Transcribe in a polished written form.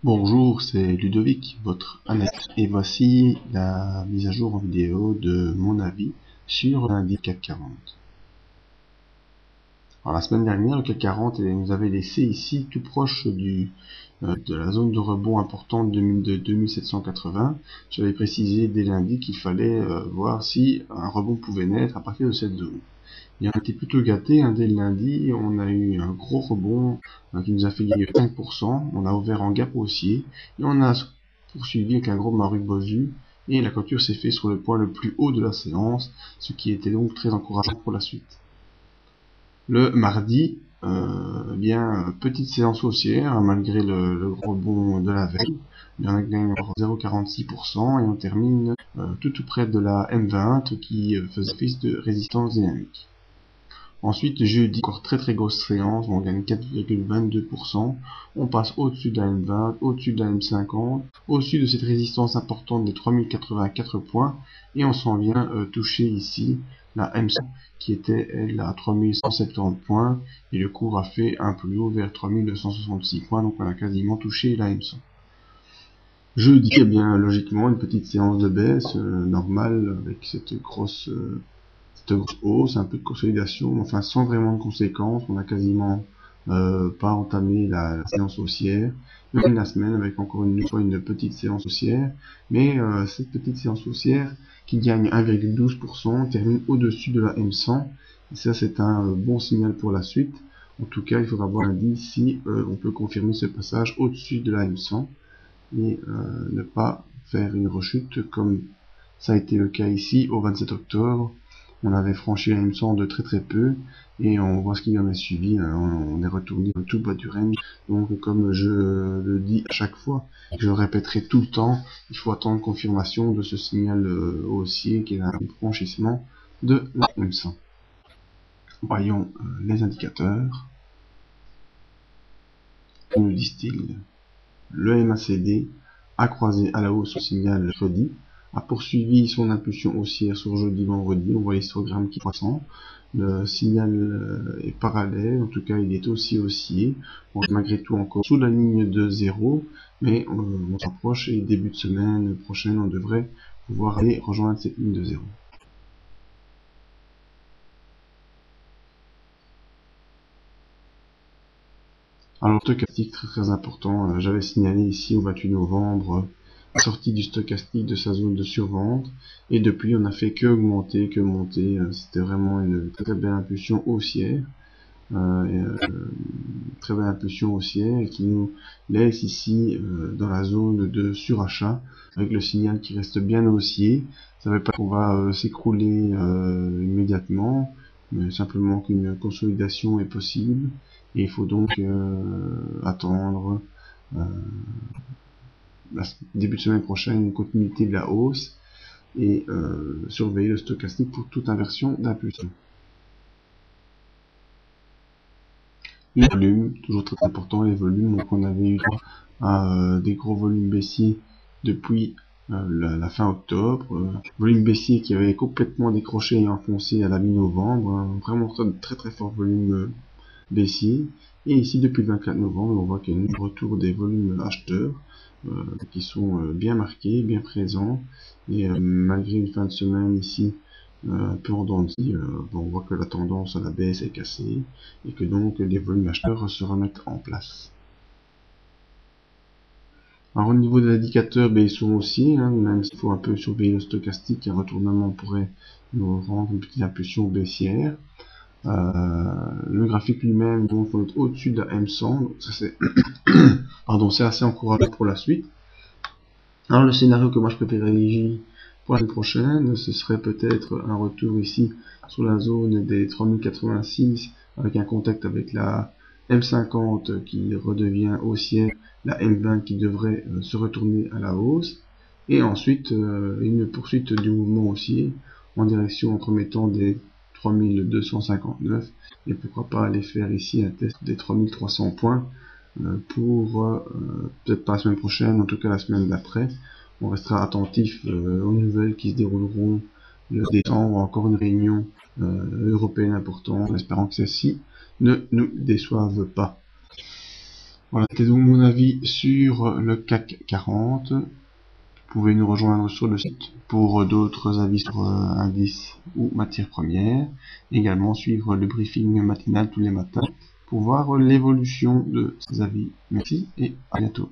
Bonjour, c'est Ludovic, votre analyste, et voici la mise à jour en vidéo de mon avis sur l'indice CAC 40. Alors, la semaine dernière, le CAC 40 nous avait laissé ici tout proche de la zone de rebond importante de 2780. J'avais précisé dès lundi qu'il fallait voir si un rebond pouvait naître à partir de cette zone. Et on a été plutôt gâté, dès le lundi, on a eu un gros rebond qui nous a fait gagner 5%, on a ouvert en gap haussier, et on a poursuivi avec un gros Marubozu, et la clôture s'est faite sur le point le plus haut de la séance, ce qui était donc très encourageant pour la suite. Le mardi, petite séance haussière, malgré le gros rebond de la veille. On a gagné encore 0,46% et on termine tout près de la M20 qui faisait office de résistance dynamique. Ensuite, jeudi, encore très grosse séance, on gagne 4,22%, on passe au-dessus de la M20, au-dessus de la M50, au-dessus de cette résistance importante des 3084 points, et on s'en vient toucher ici la M100 qui était elle à 3170 points, et le cours a fait un plus haut vers 3266 points, donc on a quasiment touché la M100. Jeudi, logiquement, une petite séance de baisse normale avec cette grosse hausse, un peu de consolidation, enfin sans vraiment de conséquences. On n'a quasiment pas entamé la séance haussière. Même la semaine avec encore une fois une petite séance haussière, mais cette petite séance haussière qui gagne 1,12% termine au-dessus de la M100, et ça c'est un bon signal pour la suite. En tout cas, il faudra voir lundi si on peut confirmer ce passage au-dessus de la M100 et ne pas faire une rechute comme ça a été le cas ici au 27 octobre. On avait franchi la M100 de très peu, et on voit ce qui en a suivi. On est retourné au tout bas du range. Donc comme je le dis à chaque fois, je le répéterai tout le temps, il faut attendre confirmation de ce signal haussier qui est un franchissement de la M100. Voyons les indicateurs. Que nous disent-ils? Le MACD a croisé à la hausse son signal jeudi, a poursuivi son impulsion haussière sur jeudi-vendredi. On voit l'histogramme qui est croissant. Le signal est parallèle, en tout cas il est aussi haussier. On est malgré tout encore sous la ligne de 0, mais on s'approche, et début de semaine prochaine on devrait pouvoir aller rejoindre cette ligne de 0. Alors, stochastique très important, j'avais signalé ici au 28 novembre la sortie du stochastique de sa zone de survente, et depuis on n'a fait que augmenter, que monter. C'était vraiment une très belle impulsion haussière, très belle impulsion haussière, et qui nous laisse ici dans la zone de surachat avec le signal qui reste bien haussier. Ça ne veut pas qu'on va s'écrouler immédiatement, mais simplement qu'une consolidation est possible, et il faut donc attendre début de semaine prochaine une continuité de la hausse, et surveiller le stochastique pour toute inversion d'impulsion. Les volumes, toujours très important, les volumes. Donc on avait eu droit à des gros volumes baissiers depuis la fin octobre, volume baissier qui avait complètement décroché et enfoncé à la mi-novembre, vraiment très fort volume baissier. Et ici depuis le 24 novembre, on voit qu'il y a un retour des volumes acheteurs qui sont bien marqués, bien présents, et malgré une fin de semaine ici un peu en dents de scie, on voit que la tendance à la baisse est cassée, et que donc les volumes acheteurs se remettent en place. Alors au niveau des indicateurs, ils sont aussi, même s'il faut un peu surveiller le stochastique, un retournement pourrait nous rendre une petite impulsion baissière. Le graphique lui-même, donc on est au-dessus de la M100, donc ça c'est pardon, c'est assez encourageant pour la suite. Alors le scénario que moi je privilégie pour la semaine prochaine, ce serait peut-être un retour ici sur la zone des 3086 avec un contact avec la M50 qui redevient haussière, la M20 qui devrait se retourner à la hausse, et ensuite une poursuite du mouvement haussier en direction entremettant des 3259, et pourquoi pas aller faire ici un test des 3300 points pour peut-être pas la semaine prochaine, en tout cas la semaine d'après. On restera attentif aux nouvelles qui se dérouleront le décembre, encore une réunion européenne importante, en espérant que celle-ci ne nous déçoive pas. Voilà, c'était donc mon avis sur le CAC 40. Vous pouvez nous rejoindre sur le site pour d'autres avis sur indices ou matières premières. Également suivre le briefing matinal tous les matins pour voir l'évolution de ces avis. Merci et à bientôt.